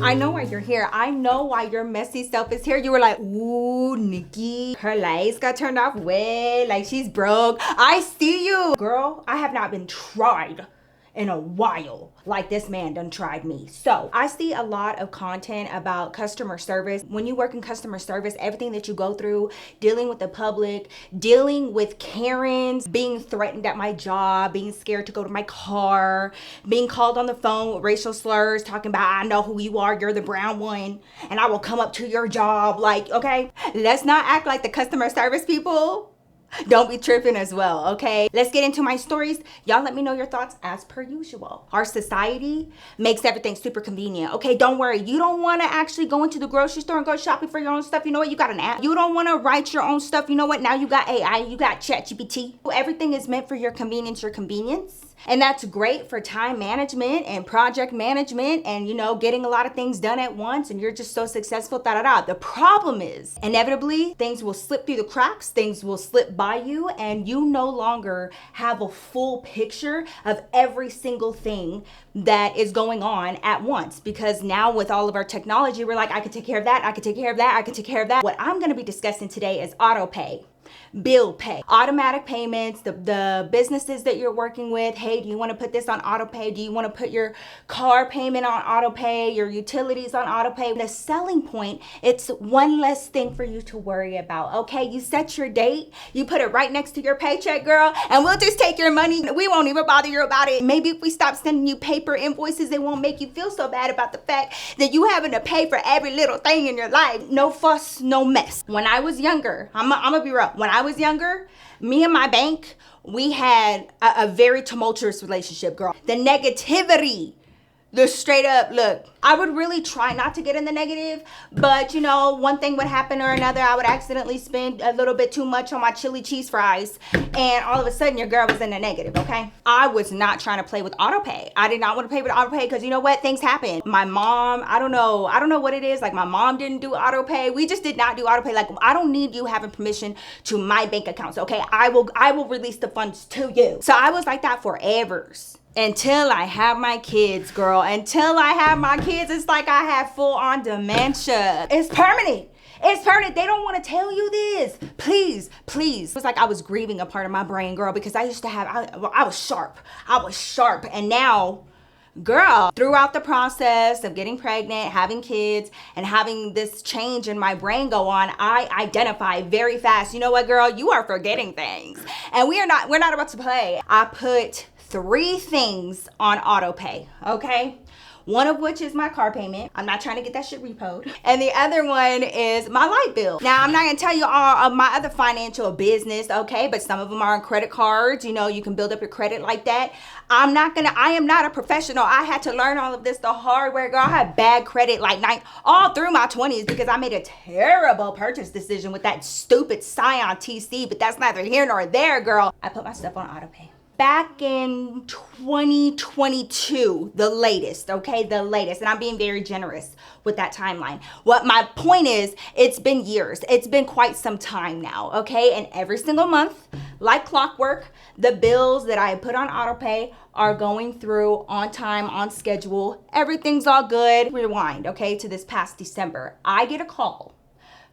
I know why you're here. I know why your messy self is here. You were like, ooh, Nikki, her lights got turned off way, like she's broke. I see you. Girl, I have not been tried in a while like this man done tried me. So I see a lot of content about customer service. When you work in customer service, everything that you go through, dealing with the public, dealing with Karens, being threatened at my job, being scared to go to my car, being called on the phone with racial slurs, talking about, I know who you are, you're the brown one, and I will come up to your job. Like, okay, let's not act like the customer service people don't be tripping as well, okay? Let's get into my stories. Y'all let me know your thoughts as per usual. Our society makes everything super convenient, okay? Don't worry. You don't want to actually go into the grocery store and go shopping for your own stuff. You know what? You got an app. You don't want to write your own stuff. You know what? Now you got AI. You got ChatGPT. Everything is meant for your convenience, And that's great for time management and project management and, you know, getting a lot of things done at once and you're just so successful, The problem is, inevitably, things will slip through the cracks, things will slip by you, and you no longer have a full picture of every single thing that is going on at once. Because now with all of our technology, we're like, I can take care of that, I can take care of that, I can take care of that. What I'm gonna be discussing today is autopay. Bill pay, automatic payments, the businesses that you're working with. Hey, do you want to put this on autopay? Do you want to put your car payment on autopay, your utilities on autopay? The selling point, it's one less thing for you to worry about. Okay, you set your date, you put it right next to your paycheck, girl, and we'll just take your money. We won't even bother you about it. Maybe if we stop sending you paper invoices, it won't make you feel so bad about the fact that you having to pay for every little thing in your life. No fuss, no mess. When I was younger, I'm gonna be real. When I was younger, me and my bank, we had a very tumultuous relationship, girl. The negativity, the straight up, look, I would really try not to get in the negative, but you know, one thing would happen or another. I would accidentally spend a little bit too much on my chili cheese fries, and all of a sudden your girl was in the negative, okay? I was not trying to play with autopay. I did not want to play with autopay because you know what? Things happen. My mom, I don't know what it is. Like my mom didn't do autopay. We just did not do autopay. Like I don't need you having permission to my bank accounts, okay? I will release the funds to you. So I was like that forever. Until I have my kids, girl. Until I have my kids, it's like I have full-on dementia. It's permanent. It's permanent. They don't want to tell you this. Please. It was like I was grieving a part of my brain, girl, because I used to have, I was sharp. And now, girl, throughout the process of getting pregnant, having kids, and having this change in my brain go on, I identify very fast. You know what, girl? You are forgetting things. And we're not about to play. I put 3 things on autopay, okay? One of which is my car payment. I'm not trying to get that shit repoed. And the other one is my light bill. Now, I'm not gonna tell you all of my other financial business, okay? But some of them are on credit cards. You know, you can build up your credit like that. I am not a professional. I had to learn all of this the hard way, girl. I had bad credit all through my 20s because I made a terrible purchase decision with that stupid Scion TC, but that's neither here nor there, girl. I put my stuff on autopay. Back in 2022, the latest, okay? The latest. And I'm being very generous with that timeline. What my point is, it's been years. It's been quite some time now, okay? And every single month, like clockwork, the bills that I put on autopay are going through on time, on schedule. Everything's all good. Rewind, okay, to this past December. I get a call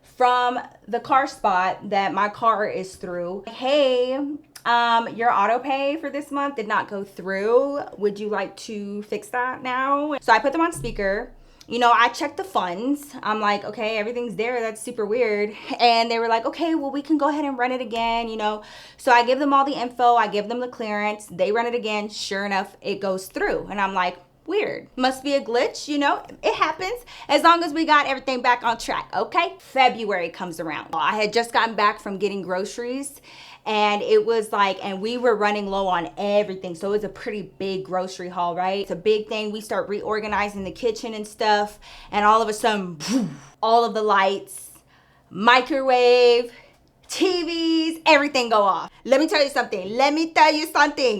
from the car spot that my car is through. Hey, your autopay for this month did not go through. Would you like to fix that now? So I put them on speaker. You know, I checked the funds. I'm like, okay, everything's there. That's super weird. And they were like, okay, well, we can go ahead and run it again, you know. So I give them all the info. I give them the clearance. They run it again. Sure enough, it goes through. And I'm like, weird. Must be a glitch, you know. It happens as long as we got everything back on track, okay? February comes around. I had just gotten back from getting groceries. And it was like, and we were running low on everything. So it was a pretty big grocery haul, right? It's a big thing. We start reorganizing the kitchen and stuff. And all of a sudden, all of the lights, microwave, TVs, everything go off. Let me tell you something.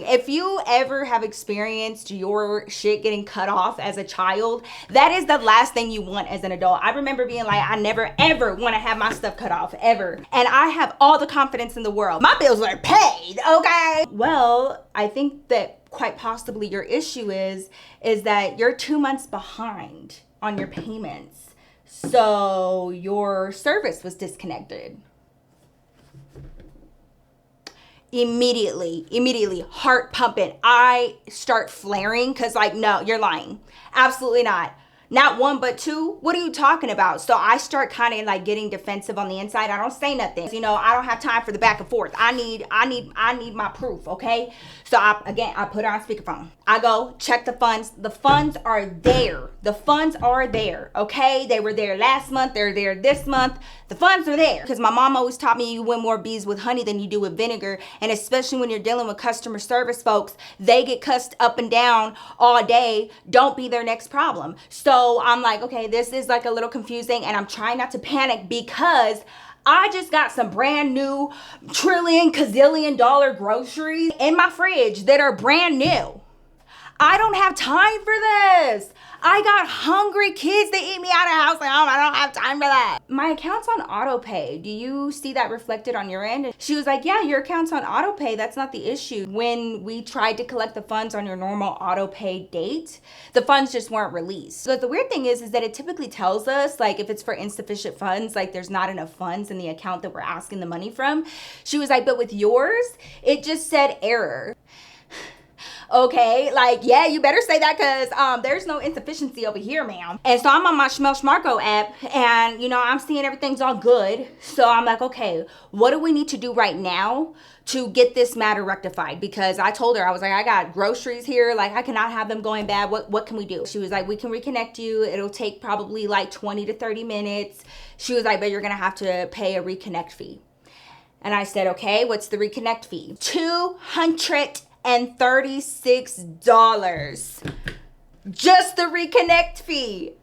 If you ever have experienced your shit getting cut off as a child, that is the last thing you want as an adult. I remember being like, I never ever want to have my stuff cut off, ever. And I have all the confidence in the world. My bills are paid, okay? Well, I think that quite possibly your issue is that you're 2 months behind on your payments. So your service was disconnected. Immediately, heart pumping. I start flaring because like, no, you're lying. Absolutely not. Not one, but two. What are you talking about? So I start kind of like getting defensive on the inside. I don't say nothing. You know, I don't have time for the back and forth. I need my proof. Okay. So I put it on speakerphone. I go check the funds. The funds are there. The funds are there. Okay. They were there last month. They're there this month. The funds are there. Because my mom always taught me you win more bees with honey than you do with vinegar. And especially when you're dealing with customer service folks, they get cussed up and down all day. Don't be their next problem. So I'm like, okay, this is like a little confusing, and I'm trying not to panic because I just got some brand new trillion dollar groceries in my fridge that are brand new. I don't have time for this. I got hungry kids that eat me out of house. Like, I don't have time for that. My account's on autopay. Do you see that reflected on your end? She was like, yeah, your account's on autopay. That's not the issue. When we tried to collect the funds on your normal autopay date, the funds just weren't released. So the weird thing is that it typically tells us, like, if it's for insufficient funds, like there's not enough funds in the account that we're asking the money from. She was like, but with yours, it just said error. Okay, like, yeah, you better say that because there's no insufficiency over here, ma'am. And so I'm on my Schmarko app, and, you know, I'm seeing everything's all good. So I'm like, okay, what do we need to do right now to get this matter rectified? Because I told her, I was like, I got groceries here. Like, I cannot have them going bad. What can we do? She was like, we can reconnect you. It'll take probably like 20 to 30 minutes. She was like, but you're going to have to pay a reconnect fee. And I said, okay, what's the reconnect fee? $236. Just the reconnect fee.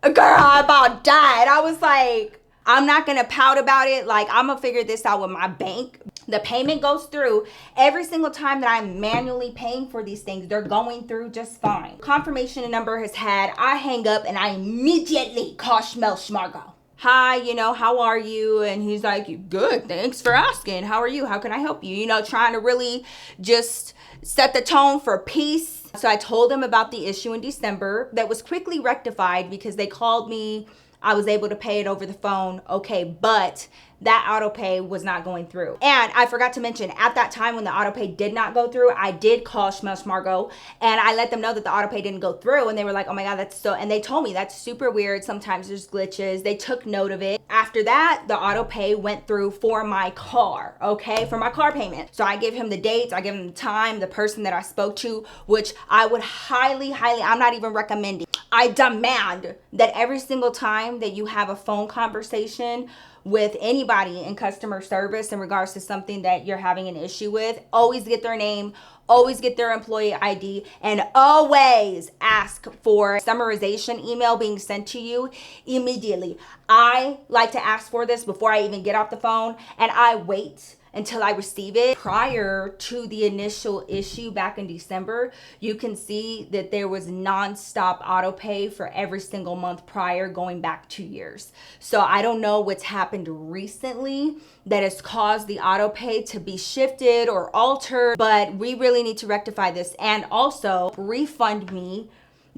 Girl, I about died. I was like, I'm not gonna pout about it. Like, I'm gonna figure this out with my bank. The payment goes through. Every single time that I'm manually paying for these things, they're going through just fine. Confirmation number has had. I hang up and I immediately call Schmarko. Hi, you know, how are you? And he's like, good, thanks for asking. How are you? How can I help you? You know, trying to really just set the tone for peace. So I told him about the issue in December that was quickly rectified because they called me. I was able to pay it over the phone. Okay, but that auto pay was not going through. And I forgot to mention, at that time when the auto pay did not go through, I did call Schmarko and I let them know that the auto pay didn't go through, and they were like, oh my God, that's so, and they told me that's super weird. Sometimes there's glitches. They took note of it. After that, the auto pay went through for my car, okay, for my car payment. So I give him the dates, I give him the time, the person that I spoke to, which I would highly, I'm not even recommending. I demand that every single time that you have a phone conversation with anybody in customer service in regards to something that you're having an issue with, always get their name, always get their employee ID, and always ask for summarization email being sent to you immediately. I like to ask for this before I even get off the phone, and I wait until I receive it. Prior to the initial issue back in December, you can see that there was nonstop auto pay for every single month prior, going back 2 years. So I don't know what's happened recently that has caused the auto pay to be shifted or altered, but we really need to rectify this, and also refund me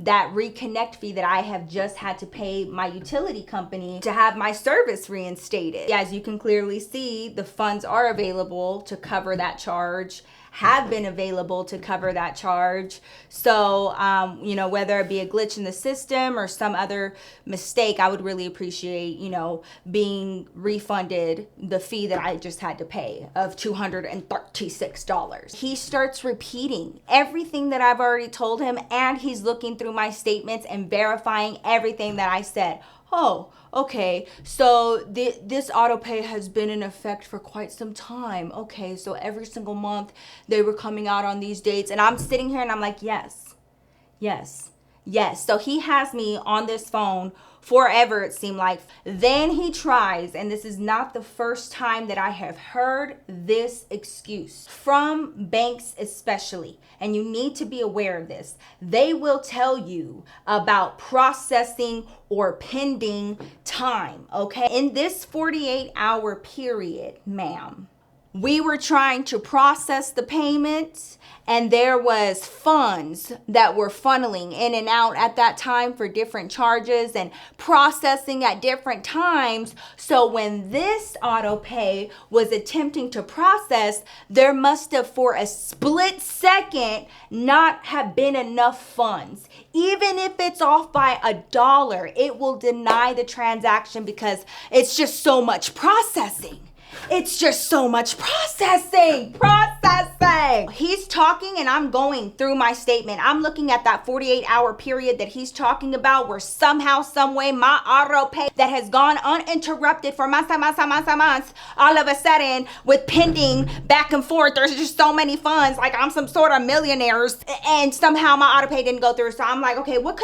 that reconnect fee that I have just had to pay my utility company to have my service reinstated. As you can clearly see, the funds are available to cover that charge, have been available to cover that charge. So, you know, whether it be a glitch in the system or some other mistake, I would really appreciate, you know, being refunded the fee that I just had to pay of $236. He starts repeating everything that I've already told him, and he's looking through my statements and verifying everything that I said. Oh, okay, so this auto pay has been in effect for quite some time. Okay, so every single month they were coming out on these dates, and I'm sitting here and I'm like, yes. So he has me on this phone forever, it seemed like. Then he tries, and this is not the first time that I have heard this excuse from banks especially, and you need to be aware of this. They will tell you about processing or pending time, okay? In this 48-hour period, ma'am, we were trying to process the payments, and there was funds that were funneling in and out at that time for different charges and processing at different times. So when this auto pay was attempting to process, there must have for a split second not have been enough funds. Even if it's off by $1, it will deny the transaction because it's just so much processing. It's just so much processing. He's talking and I'm going through my statement. I'm looking at that 48-hour period that he's talking about where somehow, some way, my auto pay that has gone uninterrupted for months, all of a sudden with pending back and forth, there's just so many funds, like I'm some sort of millionaire, and somehow my auto pay didn't go through. So I'm like, okay, what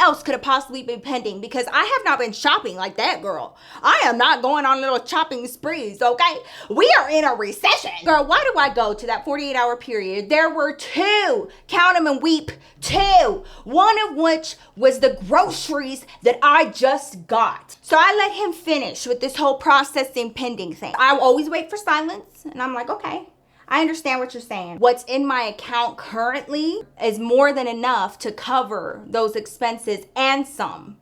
else could have possibly been pending? Because I have not been shopping like that, girl. I am not going on little shopping sprees, okay? We are in a recession. Girl, why do I go to that 48-hour period? There were two, count them and weep, two. One of which was the groceries that I just got. So I let him finish with this whole processing pending thing. I always wait for silence, and I'm like, okay, I understand what you're saying. What's in my account currently is more than enough to cover those expenses and some.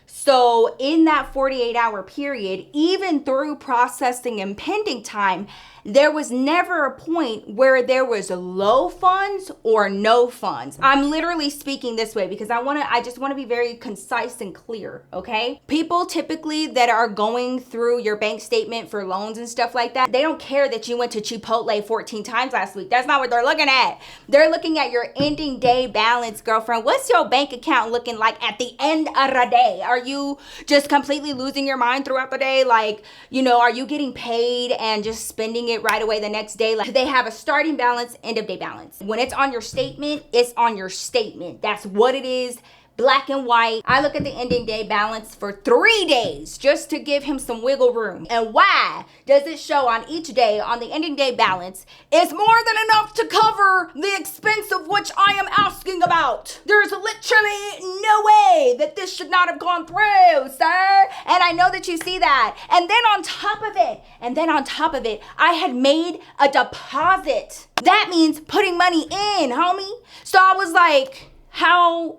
So in that 48-hour period, even through processing and pending time, there was never a point where there was low funds or no funds. I'm literally speaking this way because I just want to be very concise and clear, okay? People typically that are going through your bank statement for loans and stuff like that, they don't care that you went to Chipotle 14 times last week. That's not what they're looking at. They're looking at your ending day balance, girlfriend. What's your bank account looking like at the end of the day? Are you just completely losing your mind throughout the day? Like, are you getting paid and just spending it right away the next day? Like, they have a starting balance, end of day balance. When it's on your statement, it's on your statement. That's what it is. Black and white. I look at the ending day balance for 3 days just to give him some wiggle room. And why does it show on each day on the ending day balance is more than enough to cover the expense of which I am asking about? There's literally no way that this should not have gone through, sir. And I know that you see that. And then on top of it, I had made a deposit. That means putting money in, homie. So I was like, how?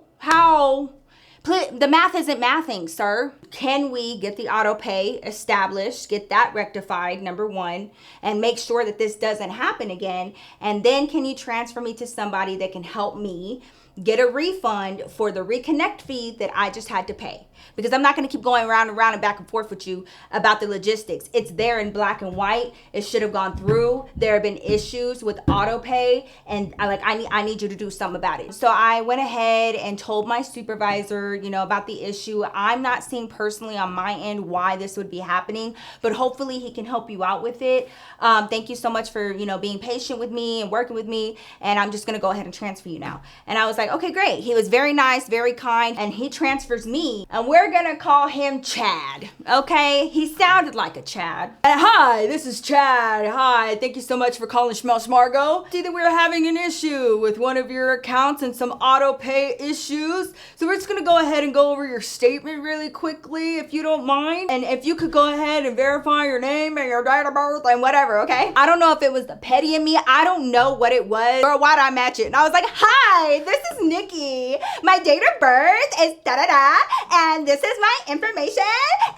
The math isn't mathing, sir. Can we get the auto pay established, get that rectified, number one, and make sure that this doesn't happen again? And then can you transfer me to somebody that can help me get a refund for the reconnect fee that I just had to pay? Because I'm not going to keep going around and around and back and forth with you about the logistics. It's there in black and white. It should have gone through. There have been issues with auto pay, and I need you to do something about it. So I went ahead and told my supervisor, about the issue. I'm not seeing personally on my end why this would be happening, but hopefully he can help you out with it. Thank you so much for, being patient with me and working with me, and I'm just going to go ahead and transfer you now. And I was like, okay, great. He was very nice, very kind, and he transfers me, and we're gonna call him Chad, okay? He sounded like a Chad. Hi, this is Chad. Hi, thank you so much for calling Schmel Schmargo. See that we're having an issue with one of your accounts and some auto pay issues. So we're just gonna go ahead and go over your statement really quickly, if you don't mind. And if you could go ahead and verify your name and your date of birth and whatever, okay? I don't know if it was the petty in me. I don't know what it was. Or why'd I match it? And I was like, hi, this is Nikki. My date of birth is da-da-da, and this is my information,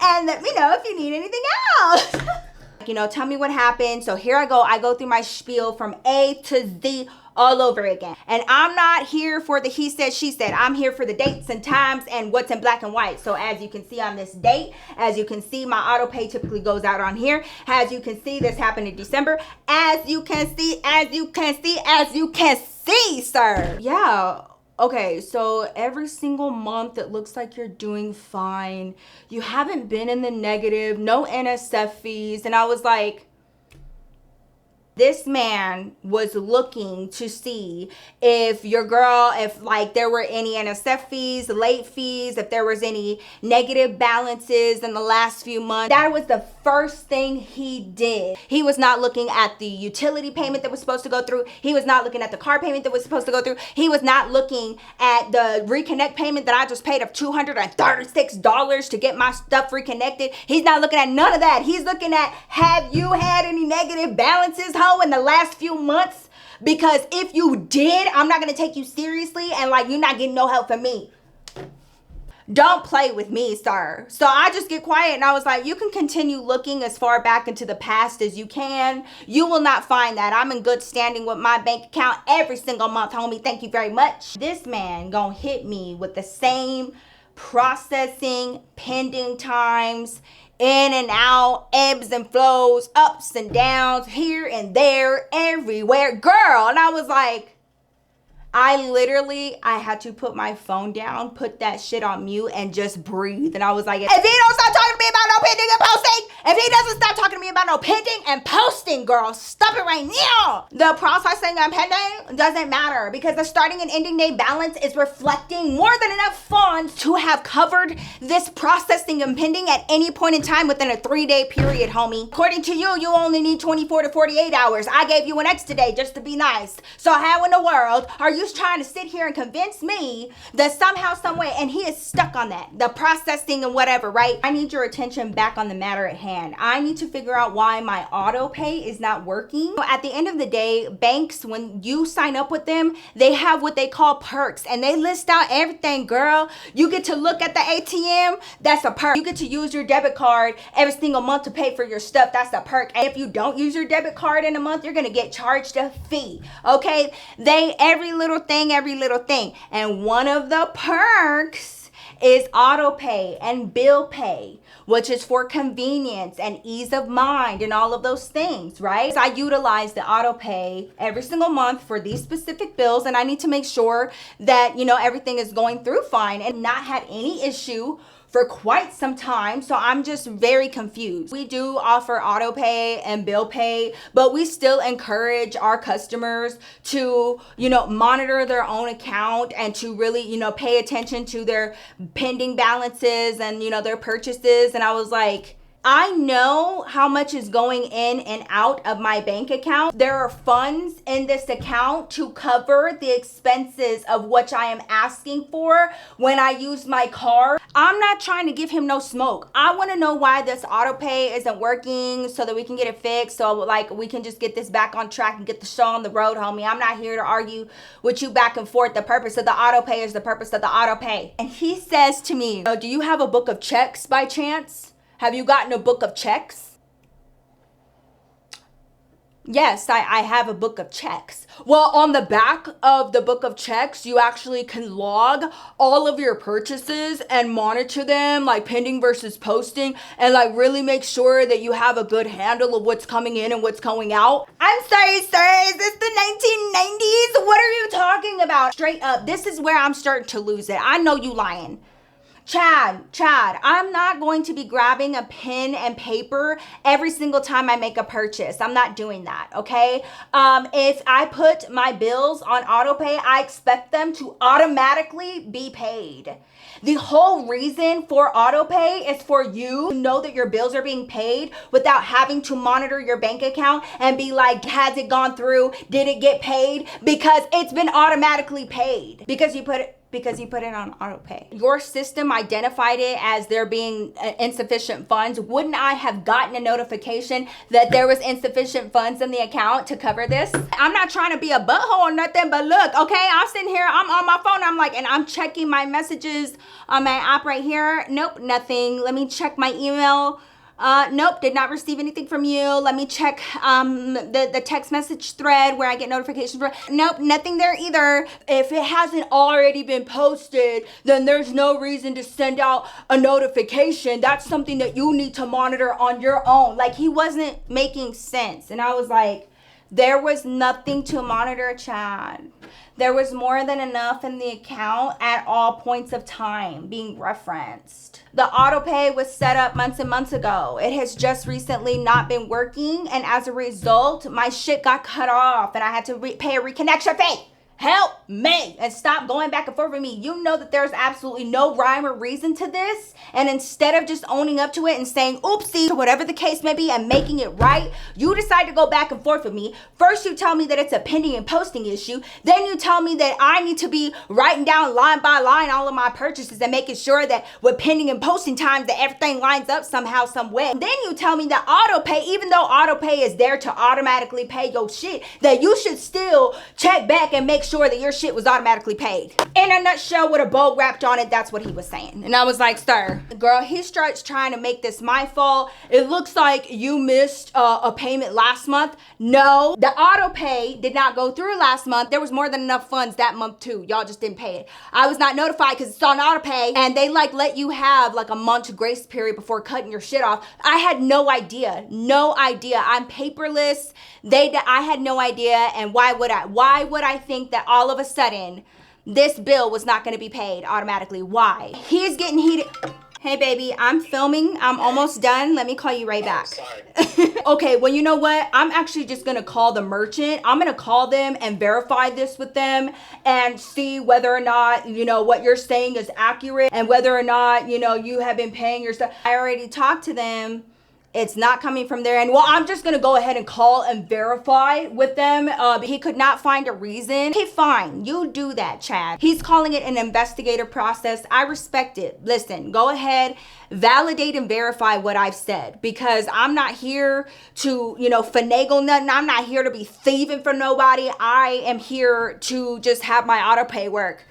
and let me know if you need anything else. Tell me what happened. So here I go through my spiel from A to Z all over again. And I'm not here for the he said, she said. I'm here for the dates and times and what's in black and white. So as you can see on this date, as you can see, my auto pay typically goes out on here. As you can see, this happened in December. As you can see, sir. Yeah. Okay, so every single month it looks like you're doing fine. You haven't been in the negative, no NSF fees. And I was like, This man was looking to see if your girl, if like there were any NSF fees, late fees, if there was any negative balances in the last few months. That was the first thing he did. He was not looking at the utility payment that was supposed to go through. He was not looking at the car payment that was supposed to go through. He was not looking at the Reconnect payment that I just paid of $236 to get my stuff reconnected. He's not looking at none of that. He's looking at, have you had any negative balances, in the last few months? Because if you did, I'm not going to take you seriously, and like, you're not getting no help from me. Don't play with me, sir. So I just get quiet, and I was like, you can continue looking as far back into the past as you can. You will not find that. I'm in good standing with my bank account every single month, homie. Thank you very much. This man gonna hit me with the same processing, pending times, in and out, ebbs and flows, ups and downs, here and there, everywhere, girl. And I was like, I had to put my phone down, put that shit on mute, and just breathe. And I was like, if he don't stop talking to me about no pending and posting, if he doesn't stop talking to me about no pending and posting, girl, stop it right now. The processing and pending doesn't matter, because the starting and ending day balance is reflecting more than enough funds to have covered this processing and pending at any point in time within a 3-day period, homie. According to you, you only need 24 to 48 hours. I gave you an extra day just to be nice. So how in the world are you trying to sit here and convince me that somehow, some way, and he is stuck on that, the processing and whatever, right? I need your attention back on the matter at hand. I need to figure out why my auto pay is not working. At the end of the day, banks, when you sign up with them, they have what they call perks, and they list out everything, girl. You get to look at the ATM, that's a perk. You get to use your debit card every single month to pay for your stuff, that's a perk. And if you don't use your debit card in a month, you're gonna get charged a fee, okay? Every little thing. And one of the perks is auto pay and bill pay, which is for convenience and ease of mind and all of those things, right? So I utilize the auto pay every single month for these specific bills, and I need to make sure that, everything is going through fine, and not had any issue for quite some time. So I'm just very confused. We do offer auto pay and bill pay, but we still encourage our customers to, monitor their own account and to really, pay attention to their pending balances and, their purchases. And I was like, I know how much is going in and out of my bank account. There are funds in this account to cover the expenses of which I am asking for when I use my card. I'm not trying to give him no smoke. I want to know why this auto pay isn't working so that we can get it fixed. So like we can just get this back on track and get the show on the road, homie. I'm not here to argue with you back and forth. The purpose of the auto pay is the purpose of the auto pay. And he says to me, do you have a book of checks by chance? Have you gotten a book of checks? Yes, I have a book of checks. Well, on the back of the book of checks, you actually can log all of your purchases and monitor them, like pending versus posting, and like really make sure that you have a good handle of what's coming in and what's going out. I'm sorry, sir, is this the 1990s? What are you talking about? Straight up, this is where I'm starting to lose it. I know you lying. Chad, I'm not going to be grabbing a pen and paper every single time I make a purchase. I'm not doing that, okay? If I put my bills on auto pay, I expect them to automatically be paid. The whole reason for auto pay is for you to know that your bills are being paid without having to monitor your bank account and be like, has it gone through? Did it get paid? Because it's been automatically paid. Because you put it on auto pay. Your system identified it as there being insufficient funds. Wouldn't I have gotten a notification that there was insufficient funds in the account to cover this? I'm not trying to be a butthole or nothing, but look, okay, I'm sitting here, I'm on my phone, and I'm checking my messages on my app right here. Nope, nothing. Let me check my email. Nope, did not receive anything from you. Let me check the text message thread where I get notifications from. Nope, nothing there either. If it hasn't already been posted, then there's no reason to send out a notification. That's something that you need to monitor on your own. Like, he wasn't making sense. And I was like, there was nothing to monitor, Chad. There was more than enough in the account at all points of time being referenced. The autopay was set up months and months ago. It has just recently not been working, and as a result, my shit got cut off and I had to pay a reconnection fee. Help me and stop going back and forth with me. You know that there's absolutely no rhyme or reason to this. And instead of just owning up to it and saying oopsie, or whatever the case may be, and making it right, you decide to go back and forth with me. First, you tell me that it's a pending and posting issue. Then you tell me that I need to be writing down line by line all of my purchases and making sure that with pending and posting times that everything lines up somehow, some way. Then you tell me that autopay, even though autopay is there to automatically pay your shit, that you should still check back and make sure that your shit was automatically paid. In a nutshell, with a bow wrapped on it, that's what he was saying. And I was like, sir, girl, he starts trying to make this my fault. It looks like you missed a payment last month. No, the auto pay did not go through last month. There was more than enough funds that month too. Y'all just didn't pay it. I was not notified because it's on auto pay, and they like let you have like a month grace period before cutting your shit off. I had no idea. I'm paperless. I had no idea. And why would I think that all of a sudden this bill was not going to be paid automatically? Why? He's getting heated. Hey baby, I'm filming. I'm almost done. Let me call you right back. Okay, well, you know what? I'm actually just gonna call the merchant. I'm gonna call them and verify this with them and see whether or not, you know, what you're saying is accurate and whether or not, you know, you have been paying your stuff. I already talked to them. It's not coming from there. And well, I'm just going to go ahead and call and verify with them. He could not find a reason. Okay, fine. You do that, Chad. He's calling it an investigative process. I respect it. Listen, go ahead, validate and verify what I've said, because I'm not here to, you know, finagle nothing. I'm not here to be thieving for nobody. I am here to just have my auto pay work.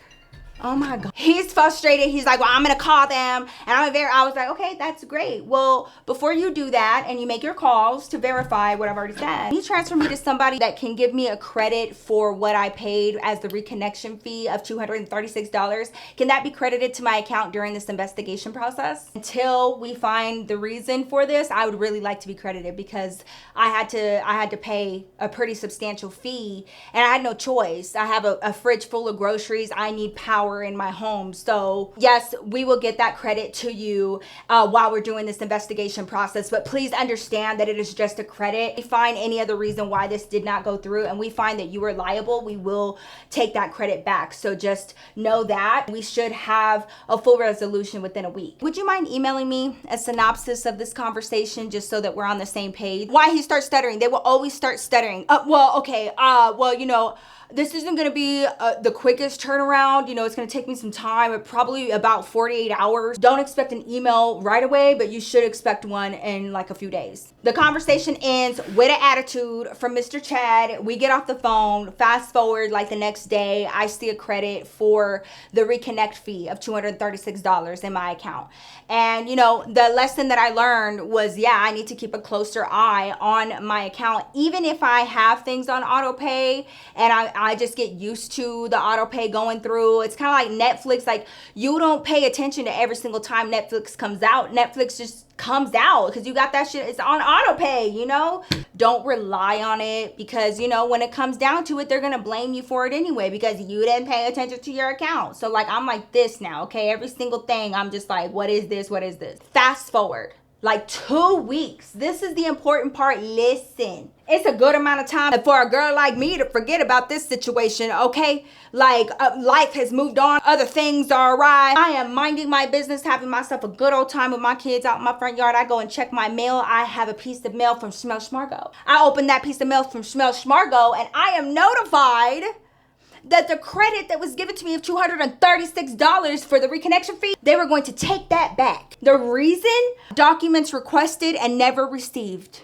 Oh my God. He's frustrated. He's like, well, I'm going to call them. And I was like, okay, that's great. Well, before you do that and you make your calls to verify what I've already said, you transfer me to somebody that can give me a credit for what I paid as the reconnection fee of $236. Can that be credited to my account during this investigation process? Until we find the reason for this, I would really like to be credited, because I had to pay a pretty substantial fee and I had no choice. I have a fridge full of groceries. I need power in my home. So yes, we will get that credit to you while we're doing this investigation process, but please understand that it is just a credit. If we find any other reason why this did not go through and we find that you are liable, we will take that credit back. So just know that we should have a full resolution within a week. Would you mind emailing me a synopsis of this conversation just so that we're on the same page? Why he starts stuttering? They will always start stuttering. Well, you know, this isn't going to be the quickest turnaround. You know, it's going to take me some time, probably about 48 hours. Don't expect an email right away, but you should expect one in like a few days. The conversation ends with an attitude from Mr. Chad. We get off the phone. Fast forward like the next day, I see a credit for the reconnect fee of $236 in my account. And, you know, the lesson that I learned was, yeah, I need to keep a closer eye on my account. Even if I have things on auto pay and I just get used to the auto pay going through. It's kind of like Netflix. Like, you don't pay attention to every single time Netflix comes out. Netflix just comes out because you got that shit. It's on auto pay, you know? Don't rely on it, because, you know, when it comes down to it, they're going to blame you for it anyway because you didn't pay attention to your account. So like, I'm like this now, okay? Every single thing, I'm just like, what is this? What is this? Fast forward. Like 2 weeks. This is the important part. Listen, it's a good amount of time for a girl like me to forget about this situation, okay? Like, life has moved on. Other things are awry. I am minding my business, having myself a good old time with my kids out in my front yard. I go and check my mail. I have a piece of mail from Smell Schmargo. I open that piece of mail from Smell Schmargo and I am notified that the credit that was given to me of $236 for the reconnection fee, they were going to take that back. The reason? Documents requested and never received.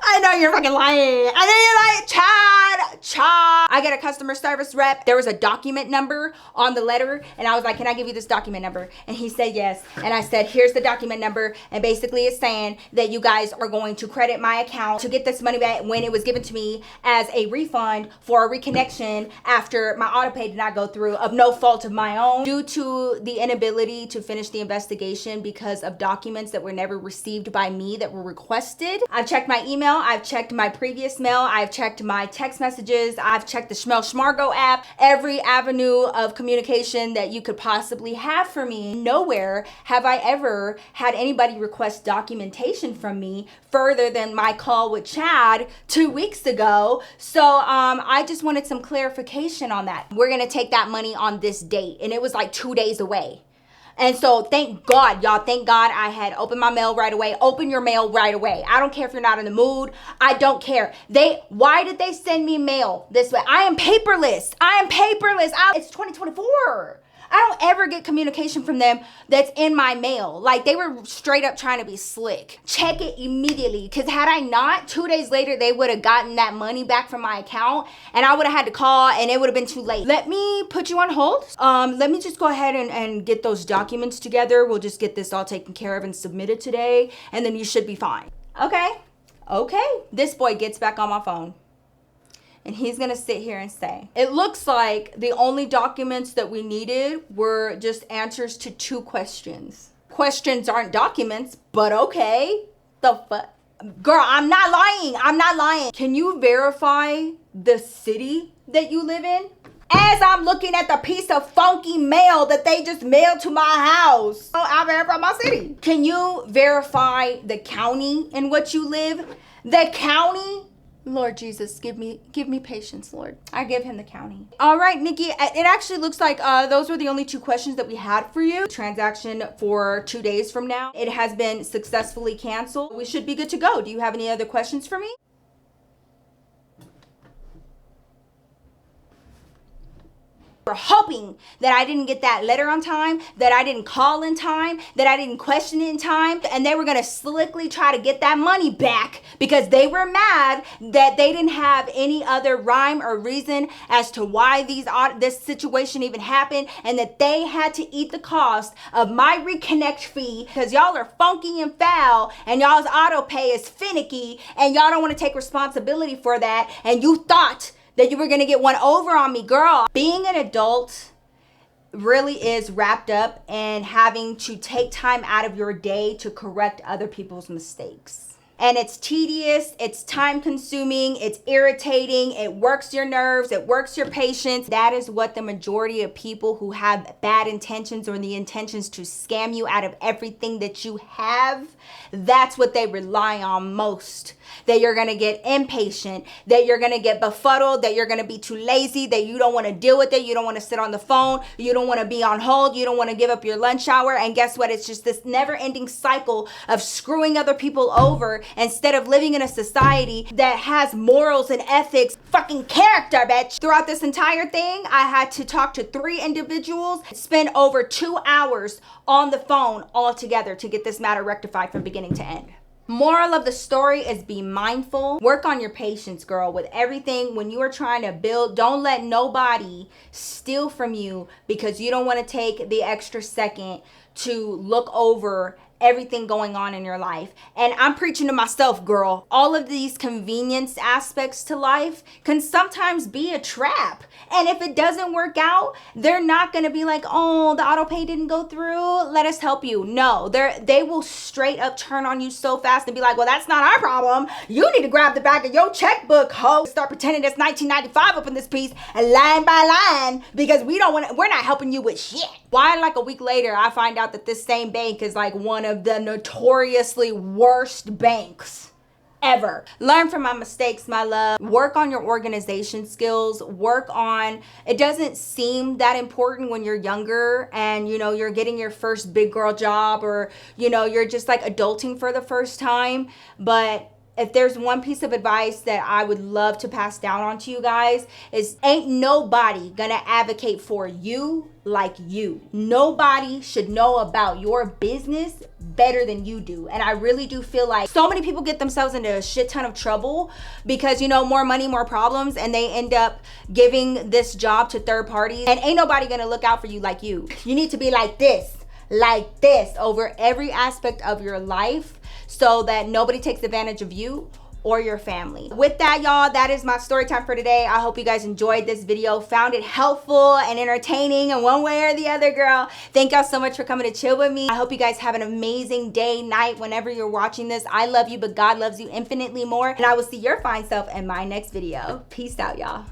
I know you're fucking lying. I know you're lying. Chad. I get a customer service rep. There was a document number on the letter. And I was like, can I give you this document number? And he said yes. And I said, here's the document number. And basically it's saying that you guys are going to credit my account to get this money back when it was given to me as a refund for a reconnection after my auto pay did not go through of no fault of my own due to the inability to finish the investigation because of documents that were never received by me that were requested. I've checked my email. I've checked my previous mail. I've checked my text messages. I've checked the Schmel Schmargo app. Every avenue of communication that you could possibly have for me. Nowhere have I ever had anybody request documentation from me further than my call with Chad 2 weeks ago. So I just wanted some clarification on that. We're gonna take that money on this date, and it was like 2 days away. And so thank God, y'all, thank God I had opened my mail right away. Open your mail right away. I don't care if you're not in the mood. I don't care. Why did they send me mail this way? I am paperless. It's 2024. I don't ever get communication from them that's in my mail. Like, they were straight up trying to be slick. Check it immediately. Because had I not, 2 days later, they would have gotten that money back from my account. And I would have had to call, and it would have been too late. Let me put you on hold. Let me just go ahead and get those documents together. We'll just get this all taken care of and submitted today. And then you should be fine. Okay. This boy gets back on my phone. And he's gonna sit here and say, it looks like the only documents that we needed were just answers to 2 questions. Questions aren't documents, but okay. The fuck? Girl, I'm not lying. Can you verify the city that you live in? As I'm looking at the piece of funky mail that they just mailed to my house. Oh, I verify my city. Can you verify the county in which you live? The county? Lord Jesus, give me patience, Lord. I give him the county. All right, Nikki, it actually looks like those were the only 2 questions that we had for you. Transaction for 2 days from now. It has been successfully canceled. We should be good to go. Do you have any other questions for me? We're hoping that I didn't get that letter on time, that I didn't call in time, that I didn't question it in time, and they were gonna slickly try to get that money back because they were mad that they didn't have any other rhyme or reason as to why this situation even happened, and that they had to eat the cost of my reconnect fee because y'all are funky and foul, and y'all's auto pay is finicky, and y'all don't want to take responsibility for that, and you thought that you were gonna get one over on me. Girl, being an adult really is wrapped up in having to take time out of your day to correct other people's mistakes. And it's tedious, it's time consuming, it's irritating, it works your nerves, it works your patience. That is what the majority of people who have bad intentions or the intentions to scam you out of everything that you have, that's what they rely on most. That you're gonna get impatient, that you're gonna get befuddled, that you're gonna be too lazy, that you don't wanna deal with it, you don't wanna sit on the phone, you don't wanna be on hold, you don't wanna give up your lunch hour. And guess what? It's just this never ending cycle of screwing other people over instead of living in a society that has morals and ethics, fucking character, bitch. Throughout this entire thing, I had to talk to 3 individuals, spend over 2 hours on the phone all together to get this matter rectified from beginning to end. Moral of the story is be mindful. Work on your patience, girl, with everything. When you are trying to build, don't let nobody steal from you because you don't want to take the extra second to look over everything going on in your life. And I'm preaching to myself, girl. All of these convenience aspects to life can sometimes be a trap. And if it doesn't work out, they're not going to be like, oh, the auto pay didn't go through, let us help you. No, they will straight up turn on you so fast and be like, well, that's not our problem. You need to grab the back of your checkbook, ho. Start pretending it's 1995 up in this piece and line by line because we're not helping you with shit. Why, like a week later, I find out that this same bank is like one of the notoriously worst banks ever. Learn from my mistakes, my love. Work on your organization skills. It doesn't seem that important when you're younger and, you're getting your first big girl job or, you're just like adulting for the first time. But if there's one piece of advice that I would love to pass down on to you guys is ain't nobody gonna advocate for you like you. Nobody should know about your business better than you do. And I really do feel like so many people get themselves into a shit ton of trouble because, more money, more problems, and they end up giving this job to third parties. And ain't nobody gonna look out for you like you. You need to be like this over every aspect of your life so that nobody takes advantage of you or your family. With that, y'all, that is my story time for today. I hope you guys enjoyed this video, found it helpful and entertaining in one way or the other, girl. Thank y'all so much for coming to chill with me. I hope you guys have an amazing day, night, whenever you're watching this. I love you, but God loves you infinitely more. And I will see your fine self in my next video. Peace out, y'all.